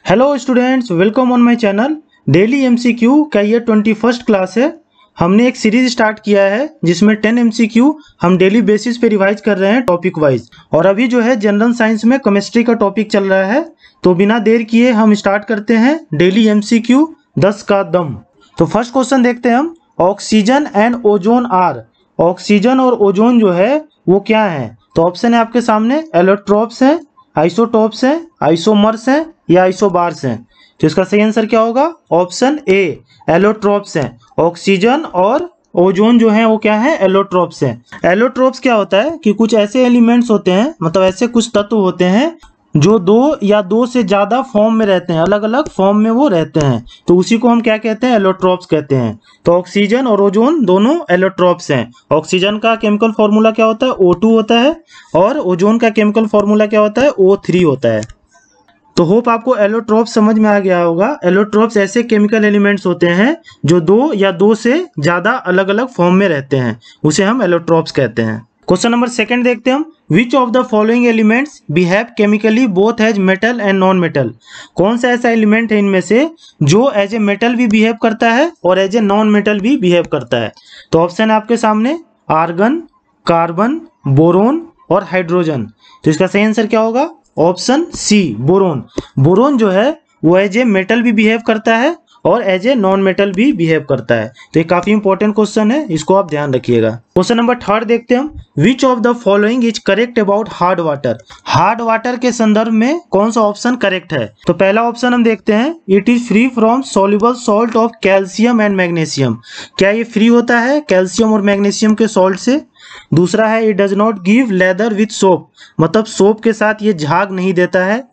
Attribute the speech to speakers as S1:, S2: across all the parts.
S1: Hello students, welcome on my channel. Daily MCQ का ये 21st class है। हमने एक सीरीज स्टार्ट किया है जिसमें 10 एमसीक्यू हम डेली बेसिस पे रिवाइज कर रहे हैं टॉपिक वाइज। और अभी जो है जनरल साइंस में केमिस्ट्री का टॉपिक चल रहा है, तो बिना देर किए हम स्टार्ट करते हैं डेली एमसीक्यू 10 का दम। तो फर्स्ट क्वेश्चन देखते हैं हम। Oxygen and ozone are. Oxygen और ओजोन जो है वो क्या है? तो ऑप्शन है आपके सामने, एलोट्रॉप्स है, आइसोटॉप्स हैं, आइसोमर्स हैं या आइसोबार्स हैं। तो इसका सही आंसर क्या होगा? ऑप्शन ए, एलोट्रॉप्स हैं। ऑक्सीजन और ओजोन जो है वो क्या है? एलोट्रॉप्स हैं। एलोट्रॉप्स क्या होता है कि कुछ ऐसे एलिमेंट्स होते हैं, मतलब ऐसे कुछ तत्व होते हैं जो दो या दो से ज्यादा फॉर्म में रहते हैं, अलग अलग फॉर्म में वो रहते हैं, तो उसी को हम क्या कहते हैं? एलोट्रॉप्स कहते हैं। तो ऑक्सीजन और ओजोन दोनों एलोट्रॉप्स हैं। ऑक्सीजन का केमिकल फॉर्मूला क्या होता है? O2 होता है, और ओजोन का केमिकल फॉर्मूला क्या होता है? O3 होता है। तो होप आपको एलोट्रॉप्स समझ में आ गया होगा। एलोट्रॉप्स ऐसे केमिकल एलिमेंट्स होते हैं जो दो या दो से ज्यादा अलग अलग फॉर्म में रहते हैं, उसे हम एलोट्रॉप्स कहते हैं। क्वेश्चन नंबर सेकंड देखते हैं हम। Which of the following elements behave chemically both as metal and non metal. कौन सा ऐसा एलिमेंट है इनमें से जो एज ए मेटल भी बिहेव करता है और एज ए नॉन मेटल भी बिहेव करता है? तो ऑप्शन है आपके सामने, आर्गन, कार्बन, बोरोन और हाइड्रोजन। तो इसका सही आंसर क्या होगा? ऑप्शन सी, बोरोन। बोरोन जो है वो एज ए मेटल भी बिहेव करता है और एज ए नॉन मेटल भी बिहेव करता है। तो ये काफी इंपॉर्टेंट क्वेश्चन है, इसको आप ध्यान रखिएगा। क्वेश्चन नंबर थर्ड देखते हैं हम। Which of the following is correct about hard water. Hard water के संदर्भ में कौन सा ऑप्शन करेक्ट है? तो पहला ऑप्शन हम देखते हैं, it is free from soluble salt of calcium and magnesium. क्या ये फ्री होता है कैल्शियम और मैग्नीशियम के सॉल्ट से? दूसरा है, it does not give lather with soap, मतलब सोप के साथ ये झाग नहीं देता है।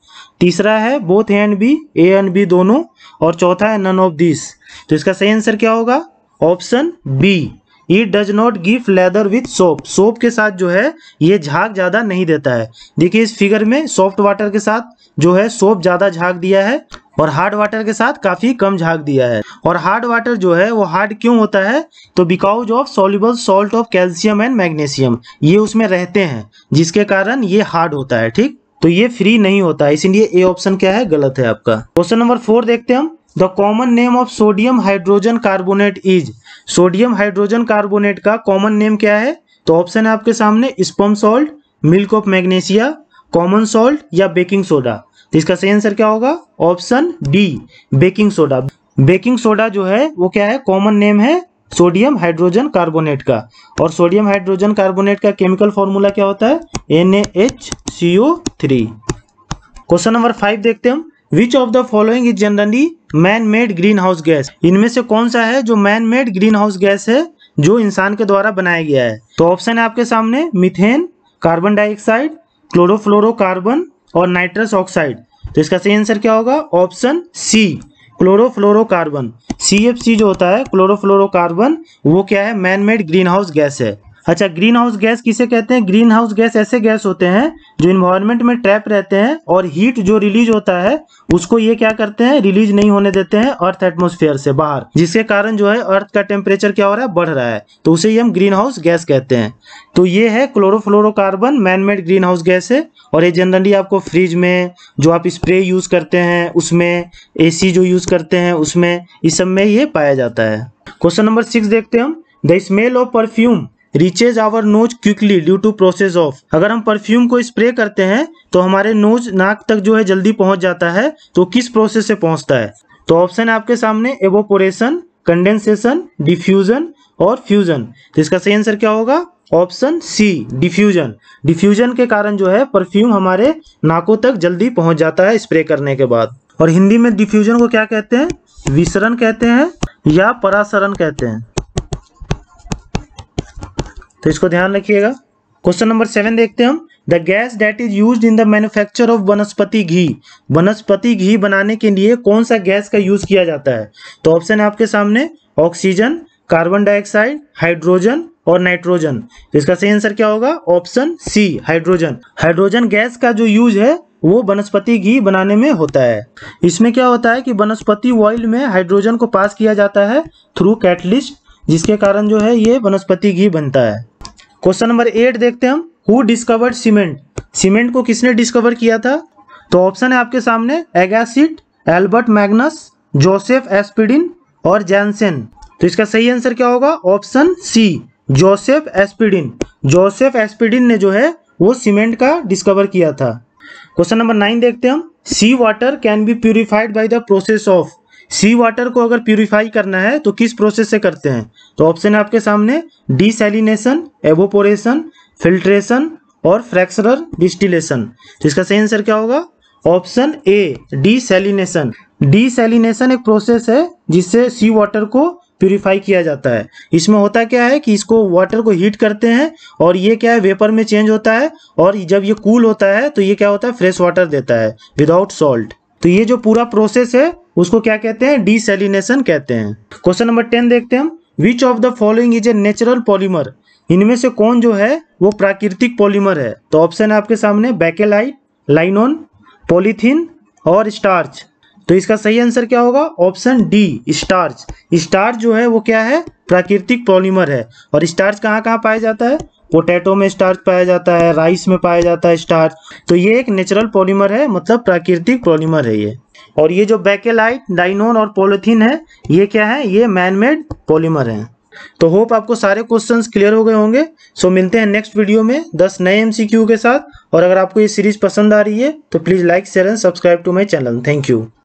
S1: तीसरा है, both A and B, A and B दोनों। और चौथा है, नन ऑफ दिस। तो इसका सही आंसर क्या होगा? Option B, it does not give lather with soap. Soap के साथ जो है ये झाग ज्यादा नहीं देता है। देखिए इस फिगर में सॉफ्ट वाटर के साथ जो है सोप ज्यादा झाग दिया है और हार्ड वाटर के साथ काफी कम झाग दिया है। और हार्ड वाटर जो है वो हार्ड क्यों होता है? तो because of soluble salt of calcium and magnesium, ये उसमें रहते हैं जिसके कारण ये हार्ड होता है। ठीक, तो ये फ्री नहीं होता है, इसीलिए ए ऑप्शन क्या है? गलत है आपका। क्वेश्चन नंबर 4 देखते हैं हम। The common name of sodium hydrogen carbonate is. Sodium hydrogen carbonate का कॉमन नेम क्या है? तो ऑप्शन है आपके सामने, sperm salt, milk of magnesia, common salt या बेकिंग सोडा। तो इसका सही आंसर क्या होगा? Option D, baking soda. Baking soda जो है वो क्या है? कॉमन नेम है सोडियम हाइड्रोजन कार्बोनेट का। और सोडियम हाइड्रोजन कार्बोनेट का केमिकल फॉर्मूला क्या होता है? NaHCO3। क्वेश्चन नंबर 5 देखते हैं हम। Which of the following is generally man made green house gas. इनमें से कौन सा है जो man made green house gas है, जो इंसान के द्वारा बनाया गया है? तो ऑप्शन है आपके सामने, मीथेन, कार्बन डाइऑक्साइड, क्लोरोफ्लोरोकार्बन और नाइट्रस ऑक्साइड। तो इसका सही आंसर क्या होगा? ऑप्शन सी, क्लोरोफ्लोरोकार्बन। CFC जो होता है क्लोरोफ्लोरोकार्बन, वो क्या है? Man made green house gas है। अच्छा, ग्रीन हाउस गैस किसे कहते हैं? ग्रीन हाउस गैस ऐसे गैस होते हैं जो इन्वायरमेंट में ट्रैप रहते हैं और हीट जो रिलीज होता है उसको ये क्या करते हैं? रिलीज नहीं होने देते हैं अर्थ एटमॉस्फेयर से बाहर, जिसके कारण जो है अर्थ का टेम्परेचर क्या हो रहा है? बढ़ रहा है। तो उसे ही हम ग्रीन हाउस गैस कहते हैं। तो ये है chlorofluorocarbon, man made green house gas है। और ये जनरली आपको फ्रिज में जो आप स्प्रे यूज करते हैं उसमें, AC जो यूज करते हैं उसमें, इस सब में ये पाया जाता है। क्वेश्चन नंबर 6 देखते हैं हम। The smell of perfume reaches our nose quickly due to process of. अगर हम परफ्यूम को स्प्रे करते हैं तो हमारे नोज, नाक तक जो है जल्दी पहुंच जाता है, तो किस प्रोसेस से पहुंचता है? तो ऑप्शन है आपके सामने, एवोपोरेशन, कंडेंसेशन, डिफ्यूजन और फ्यूजन। तो इसका सही आंसर क्या होगा? ऑप्शन सी, डिफ्यूजन। डिफ्यूजन के कारण जो है परफ्यूम हमारे नाकों तक जल्दी पहुंच जाता है स्प्रे करने के बाद। और हिंदी में डिफ्यूजन को क्या कहते हैं? विसरण कहते हैं या परासरण कहते हैं। तो इसको ध्यान रखिएगा। क्वेश्चन नंबर 7 देखते हैं हम। The gas that is used in the manufacture of वनस्पति घी। वनस्पति घी बनाने के लिए कौन सा गैस का यूज किया जाता है? तो ऑप्शन है आपके सामने, ऑक्सीजन, कार्बन डाइऑक्साइड, हाइड्रोजन और नाइट्रोजन। तो इसका सही आंसर क्या होगा? Option C, hydrogen. Hydrogen gas का जो यूज है वो वनस्पति घी बनाने में होता है। इसमें क्या होता है कि वनस्पति ऑयल में हाइड्रोजन को पास किया जाता है थ्रू कैटलिस्ट, जिसके कारण जो है ये वनस्पति घी बनता है। क्वेश्चन नंबर 8 देखते हैं हम। Who discovered cement. सीमेंट को किसने डिस्कवर किया था? तो ऑप्शन है आपके सामने, एगासिड, एल्बर्ट मैग्नस, जोसेफ एस्पिडिन और जैनसेन। तो इसका सही आंसर क्या होगा? Option C, Joseph Aspdin. Joseph Aspdin ने जो है वो सीमेंट का डिस्कवर किया था। क्वेश्चन नंबर 9 देखते हैं हम। Sea water can be purified by the process of. Sea water को अगर प्यूरिफाई करना है तो किस प्रोसेस से करते हैं? तो ऑप्शन है आपके सामने डिसैलिनेशन, एवोपोरेशन, फिल्ट्रेशन और फ्रैक्शनल डिस्टिलेशन। तो इसका सही आंसर क्या होगा? Option A, desalination. डिसैलिनेशन एक प्रोसेस है जिससे सी वाटर को प्यूरिफाई किया जाता है। इसमें होता क्या है कि इसको वाटर को हीट करते हैं और ये क्या है वेपर में चेंज होता है, और जब ये कूल होता है तो ये क्या होता है फ्रेश वाटर देता है विदाउट सॉल्ट। तो ये जो पूरा प्रोसेस है उसको क्या कहते हैं? डिसैलिनेशन कहते हैं। क्वेश्चन नंबर 10 देखते हैं हम। Which of the following is a natural polymer. इनमें से कौन जो है वो प्राकृतिक पॉलीमर है? तो ऑप्शन है आपके सामने बेकेलाइट, लाइनोन, पॉलीथीन और स्टार्च। तो इसका सही आंसर क्या होगा? Option D, starch. स्टार्च जो है वो क्या है? प्राकृतिक पॉलीमर है। और स्टार्च कहाँ कहाँ पाया जाता है? पोटैटो में स्टार्च पाया जाता है, राइस में पाया जाता है स्टार्च। तो ये एक नेचुरल पॉलीमर है, मतलब प्राकृतिक पॉलीमर है ये। और ये जो बेकेलाइट, लाइनोन और पॉलीथीन है ये क्या है? ये मैन मेड पॉलीमर है। तो होप आपको सारे क्वेश्चंस क्लियर हो गए होंगे। सो मिलते हैं नेक्स्ट वीडियो में 10 नए एमसीक्यू के साथ। और अगर आपको ये सीरीज पसंद आ रही है तो please like, share and subscribe to my channel. Thank you.